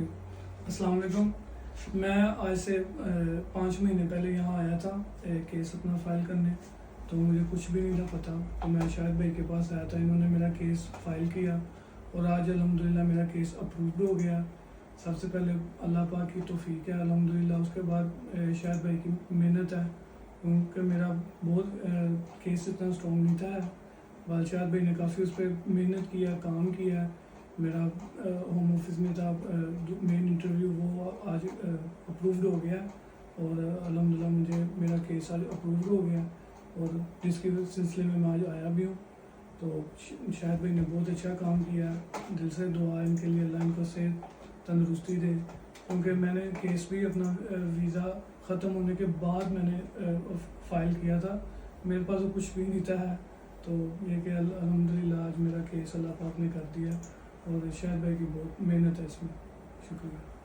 السلام علیکم. میں آج سے 5 مہینے پہلے یہاں آیا تھا کیس اپنا فائل کرنے, تو مجھے کچھ بھی نہیں تھا پتہ. تو میں شاہد بھائی کے پاس آیا تھا, انہوں نے میرا کیس فائل کیا اور آج الحمدللہ میرا کیس اپرووڈ ہو گیا. سب سے پہلے اللہ پاک کی توفیق ہے الحمدللہ. اس کے بعد شاہد بھائی کی محنت ہے, کیونکہ میرا بہت کیس اتنا اسٹرانگ نہیں تھا. شاہد بھائی نے کافی اس پہ محنت کیا, کام کیا. میرا ہوم آفس میں تھا مین انٹرویو, وہ آج اپرووڈ ہو گیا اور الحمدللہ مجھے میرا کیس آج اپرووڈ ہو گیا, اور جس کے سلسلے میں آج آیا بھی ہوں. تو شاہد بھائی نے بہت اچھا کام کیا. دل سے دعا ان کے لیے, اللہ ان کو صحت تندرستی دے, کیونکہ میں نے کیس بھی اپنا ویزا ختم ہونے کے بعد میں نے فائل کیا تھا. میرے پاس تو کچھ بھی نہیں تھا. تو یہ کہ الحمدللہ آج میرا کیس اللہ پاک نے کر دیا, اور شاہد بھائی کی بہت محنت ہے اس میں. شکریہ.